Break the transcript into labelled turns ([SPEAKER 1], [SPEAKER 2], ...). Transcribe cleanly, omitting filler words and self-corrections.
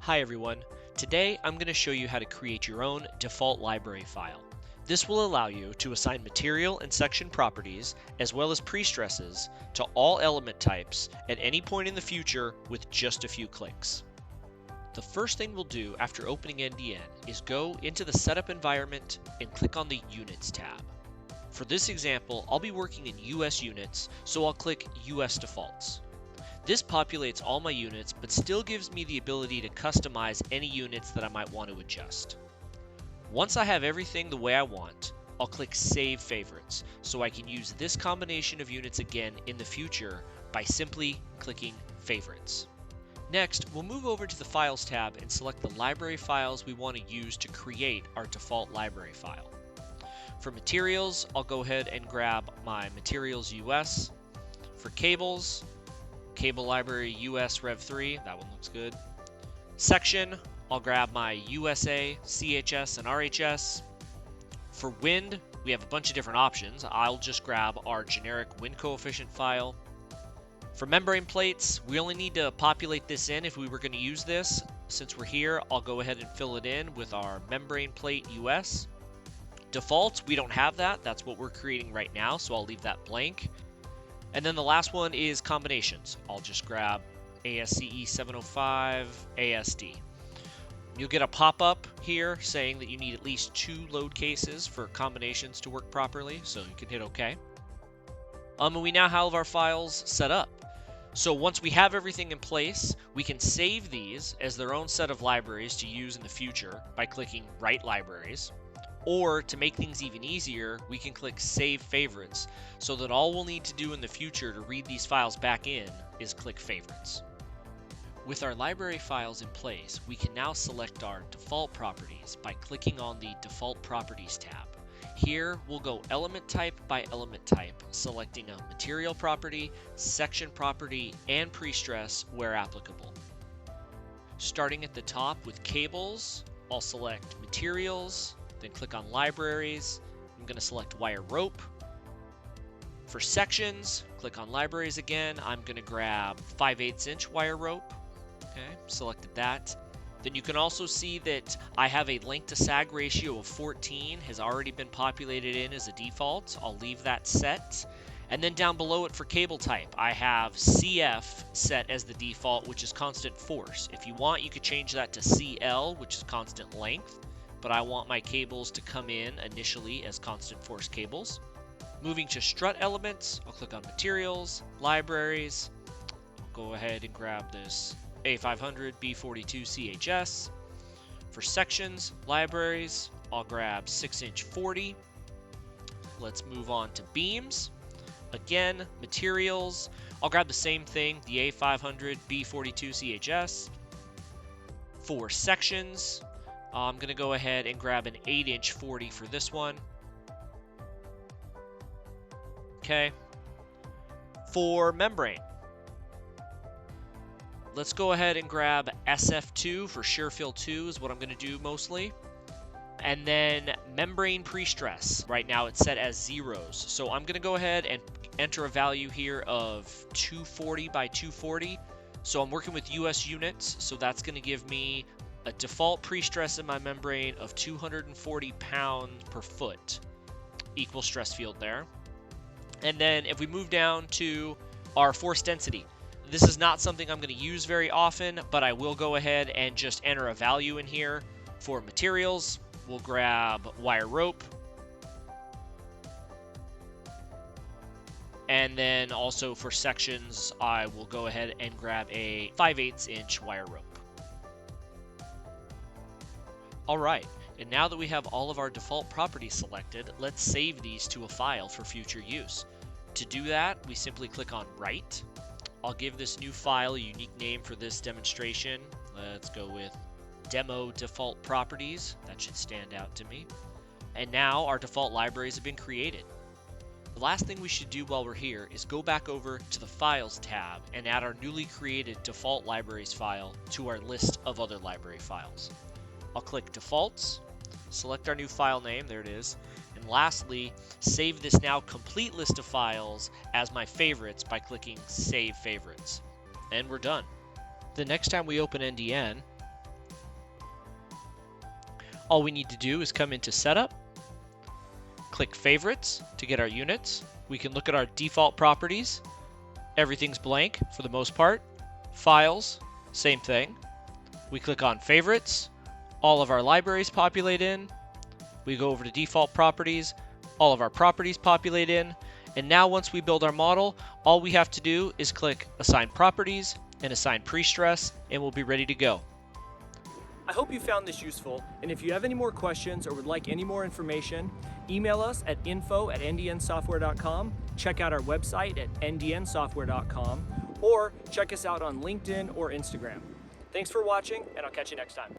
[SPEAKER 1] Hi everyone. Today I'm going to show you how to create your own default library file. This will allow you to assign material and section properties as well as prestresses to all element types at any point in the future with just a few clicks. The first thing we'll do after opening NDN is go into the setup environment and click on the Units tab. For this example, I'll be working in US units, so I'll click US defaults. This populates all my units, but still gives me the ability to customize any units that I might want to adjust. Once I have everything the way I want, I'll click Save Favorites, so I can use this combination of units again in the future by simply clicking Favorites. Next, we'll move over to the Files tab and select the library files we want to use to create our default library file. For materials, I'll go ahead and grab my Materials US. For cables, Cable Library US Rev 3, that one looks good. Section, I'll grab my USA, CHS, and RHS. For wind, we have a bunch of different options. I'll just grab our generic wind coefficient file. For membrane plates, we only need to populate this in if we were going to use this. Since we're here, I'll go ahead and fill it in with our membrane plate US. Defaults, we don't have that. That's what we're creating right now, so I'll leave that blank. And then the last one is combinations. I'll just grab ASCE 705 ASD. You'll get a pop-up here saying that you need at least 2 load cases for combinations to work properly, so you can hit OK. And we now have our files set up. So once we have everything in place, we can save these as their own set of libraries to use in the future by clicking Write Libraries. Or to make things even easier, we can click Save Favorites, so that all we'll need to do in the future to read these files back in is click Favorites. With our library files in place, we can now select our default properties by clicking on the Default Properties tab. Here, we'll go element type by element type, selecting a material property, section property, and prestress where applicable. Starting at the top with cables, I'll select Materials, then click on Libraries. I'm going to select Wire Rope. For sections, click on Libraries again. I'm going to grab 5/8 inch wire rope. Okay, selected that. Then you can also see that I have a length to sag ratio of 14 has already been populated in as a default. I'll leave that set. And then down below it for cable type, I have CF set as the default, which is constant force. If you want, you could change that to CL, which is constant length. But I want my cables to come in initially as constant force cables. Moving to strut elements, I'll click on Materials, Libraries. I'll go ahead and grab this A500 B42 CHS. For sections, libraries, I'll grab 6-inch 40. Let's move on to beams. Again, materials, I'll grab the same thing, the A500 B42 CHS. For sections, I'm going to go ahead and grab an 8-inch 40 for this one. Okay. For membrane, let's go ahead and grab SF2 for shear fill 2 is what I'm going to do mostly. And then membrane prestress. Right now it's set as zeros. So I'm going to go ahead and enter a value here of 240 by 240. So I'm working with US units, so that's going to give me a default prestress in my membrane of 240 pounds per foot. Equal stress field there. And then if we move down to our force density, this is not something I'm going to use very often, but I will go ahead and just enter a value in here. For materials, we'll grab wire rope. And then also for sections, I will go ahead and grab a 5/8 inch wire rope. Alright, and now that we have all of our default properties selected, let's save these to a file for future use. To do that, we simply click on Write. I'll give this new file a unique name for this demonstration. Let's go with Demo Default Properties. That should stand out to me. And now our default libraries have been created. The last thing we should do while we're here is go back over to the Files tab and add our newly created default libraries file to our list of other library files. I'll click Defaults, select our new file name, there it is, and lastly, save this now complete list of files as my favorites by clicking Save Favorites. And we're done. The next time we open NDN, All we need to do is come into Setup, click Favorites to get our units. We can look at our default properties. Everything's blank for the most part. Files, same thing. We click on Favorites. All of our libraries populate in. We go over to Default Properties. All of our properties populate in. And now once we build our model, all we have to do is click Assign Properties and Assign Prestress, and we'll be ready to go.
[SPEAKER 2] I hope you found this useful, and if you have any more questions or would like any more information, email us at info@ndnsoftware.com, check out our website at ndnsoftware.com, or check us out on LinkedIn or Instagram. Thanks for watching, and I'll catch you next time.